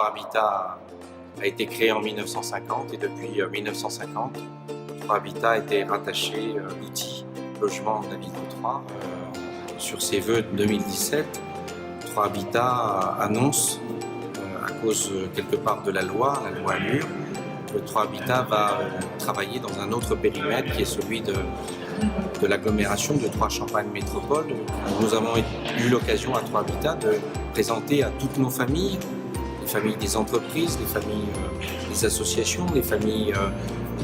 Habitat a été créé en 1950 et depuis 1950, 3 Habitat a été rattaché l'outil logement de la ville de Troyes. Sur ses vœux de 2017, 3 Habitat annonce, à cause quelque part de la loi AMUR, que 3 Habitat va travailler dans un autre périmètre qui est celui de l'agglomération de Troyes-Champagne Métropole. Nous avons eu l'occasion à 3 Habitat de présenter à toutes nos familles, les familles des entreprises, les familles des associations, les familles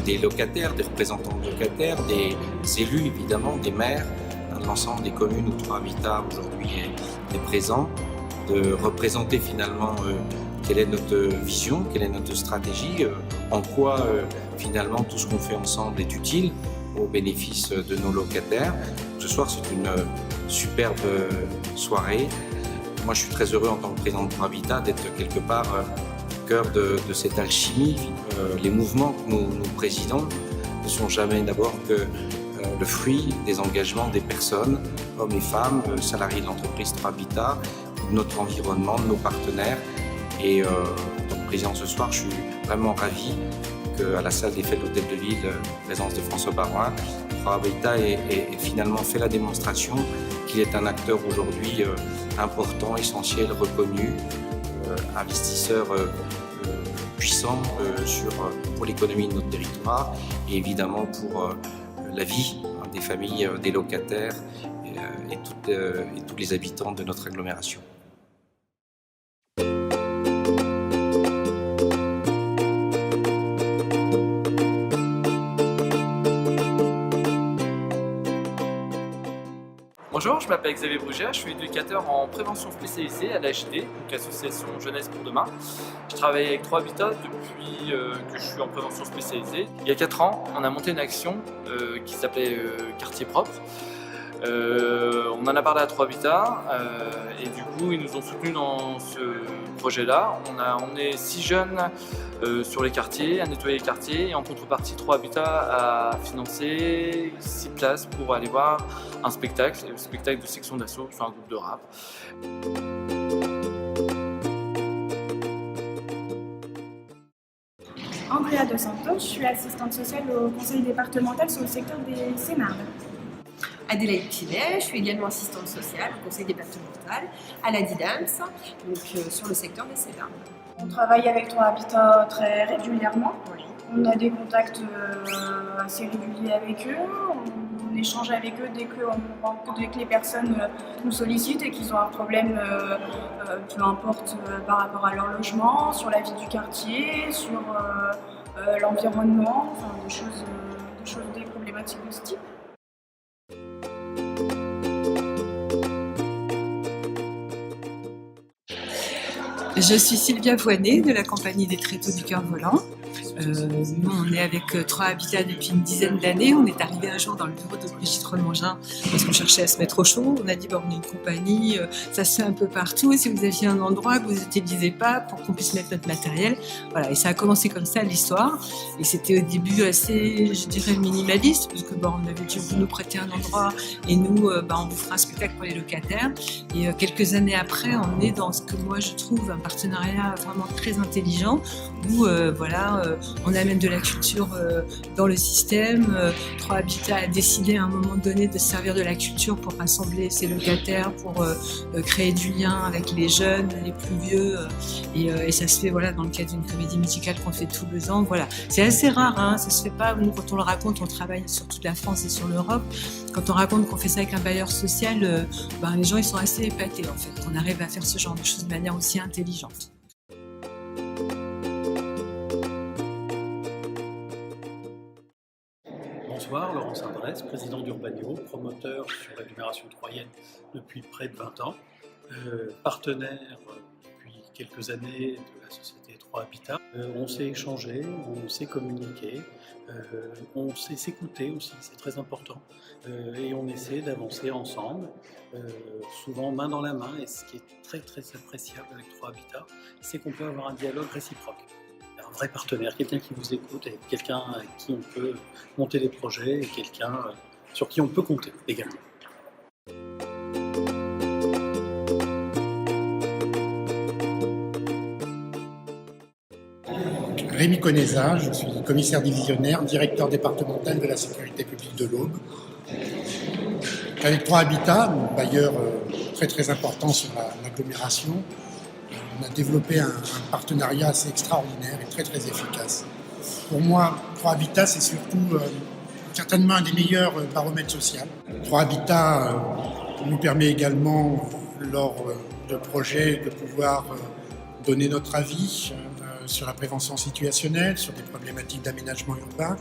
des locataires, des représentants de locataires, des élus évidemment, des maires, l'ensemble des communes où 3 Habitat aujourd'hui est présent, de représenter finalement quelle est notre vision, quelle est notre stratégie, en quoi finalement tout ce qu'on fait ensemble est utile au bénéfice de nos locataires. Ce soir, c'est une superbe soirée. Moi, je suis très heureux en tant que président de 3 Habitat d'être quelque part au cœur de cette alchimie. Les mouvements que nous présidons ne sont jamais d'abord que le fruit des engagements des personnes, hommes et femmes, salariés de l'entreprise 3 Habitat, de notre environnement, de nos partenaires. Et en tant que président ce soir, je suis vraiment ravi qu'à la salle des fêtes de l'Hôtel de Ville, présence de François Baroin, 3 Habitat ait finalement fait la démonstration qu'il est un acteur aujourd'hui important, essentiel, reconnu, investisseur puissant pour l'économie de notre territoire et évidemment pour la vie des familles, des locataires et tous les habitants de notre agglomération. Bonjour, je m'appelle Xavier Brugère, je suis éducateur en prévention spécialisée à l'AHD, donc Association Jeunesse pour Demain. Je travaille avec 3 Habitat depuis que je suis en prévention spécialisée. Il y a 4 ans, on a monté une action qui s'appelait Quartier Propre. On en a parlé à 3 Habitat et du coup ils nous ont soutenus dans ce projet-là. On est 6 jeunes sur les quartiers, à nettoyer les quartiers et en contrepartie 3 Habitat a financé 6 places pour aller voir un spectacle, le spectacle de Section d'Assaut, qui fait un groupe de rap. Andrea Dos Santos, je suis assistante sociale au conseil départemental sur le secteur des Sénardes. Adélaïde Pilet, je suis également assistante sociale au conseil départemental à la DIDAMS, donc sur le secteur des Sénardes. On travaille avec 3 Habitat très régulièrement. Oui. On a des contacts assez réguliers avec eux. On échange avec eux dès que les personnes nous sollicitent et qu'ils ont un problème, peu importe par rapport à leur logement, sur la vie du quartier, sur l'environnement, enfin, des problématiques de ce type. Je suis Sylvia Voinet de la compagnie des Tréteaux du Cœur Volant. Nous, on est avec 3 Habitat depuis une dizaine d'années. On est arrivé un jour dans le bureau de Brigitte Remangin parce qu'on cherchait à se mettre au chaud. On a dit, on est une compagnie, ça se fait un peu partout. Et si vous aviez un endroit que vous n'utilisez pas pour qu'on puisse mettre notre matériel. Voilà. Et ça a commencé comme ça l'histoire. Et c'était au début assez, je dirais, minimaliste parce que on avait dit, vous nous prêtez un endroit et nous, on vous fera un spectacle pour les locataires. Et quelques années après, on est dans ce que moi je trouve un partenariat vraiment très intelligent où on amène de la culture dans le système. 3 Habitat a décidé à un moment donné de se servir de la culture pour rassembler ses locataires, pour créer du lien avec les jeunes, les plus vieux. Et ça se fait dans le cadre d'une comédie musicale qu'on fait tous les ans. Voilà. C'est assez rare, ça se fait pas. Nous, quand on le raconte, on travaille sur toute la France et sur l'Europe. Quand on raconte qu'on fait ça avec un bailleur social, les gens ils sont assez épatés en fait, qu'on arrive à faire ce genre de choses de manière aussi intelligente. Bonsoir, Laurent Sandrès, président d'Urbanio, promoteur sur l'agglomération troyenne depuis près de 20 ans, partenaire depuis quelques années de la société 3 Habitat. On s'est échangé, on s'est communiqué, on sait s'écouter aussi, c'est très important, et on essaie d'avancer ensemble, souvent main dans la main, et ce qui est très très appréciable avec 3 Habitat, c'est qu'on peut avoir un dialogue réciproque. Un vrai partenaire, quelqu'un qui vous écoute, et quelqu'un avec qui on peut monter des projets, et quelqu'un sur qui on peut compter également. Rémi Conesa, je suis commissaire divisionnaire, directeur départemental de la sécurité publique de l'Aube. Avec 3 Habitat, bailleur très important sur l'agglomération, on a développé un partenariat assez extraordinaire et très efficace. Pour moi, 3 Habitat, c'est surtout certainement un des meilleurs baromètres sociaux. 3 Habitat nous permet également, lors de projets, de pouvoir donner notre avis sur la prévention situationnelle, sur des problématiques d'aménagement urbain,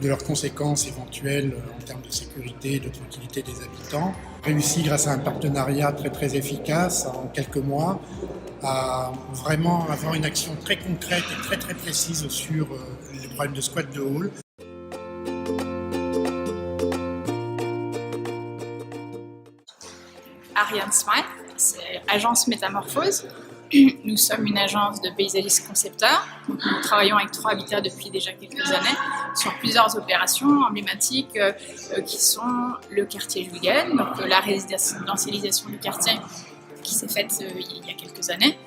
de leurs conséquences éventuelles en termes de sécurité et de tranquillité des habitants. Réussi grâce à un partenariat très efficace en quelques mois à vraiment avoir une action très concrète et très précise sur les problèmes de squat de hall. Ariane Smile, c'est Agence Métamorphose. Nous sommes une agence de paysagistes concepteurs. Nous travaillons avec 3 Habitat depuis déjà quelques années sur plusieurs opérations emblématiques qui sont le quartier Jules Guesne, donc la résidentialisation du quartier qui s'est faite il y a quelques années.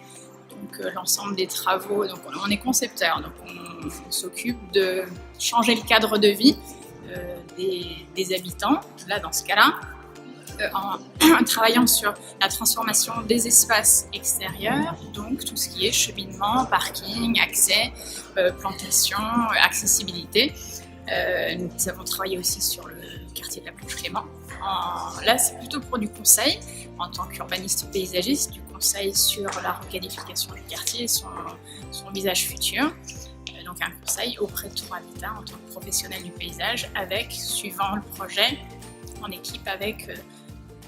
Donc l'ensemble des travaux, donc on est concepteur, donc on s'occupe de changer le cadre de vie des habitants, là dans ce cas-là. En travaillant sur la transformation des espaces extérieurs, donc tout ce qui est cheminement, parking, accès, plantation, accessibilité. Nous avons travaillé aussi sur le quartier de la Planche Clément. Là, c'est plutôt pour du conseil, en tant qu'urbaniste paysagiste, du conseil sur la requalification du quartier et son visage futur. Donc un conseil auprès de 3 Habitat en tant que professionnel du paysage, avec, suivant le projet, en équipe avec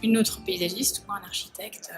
une autre paysagiste ou un architecte.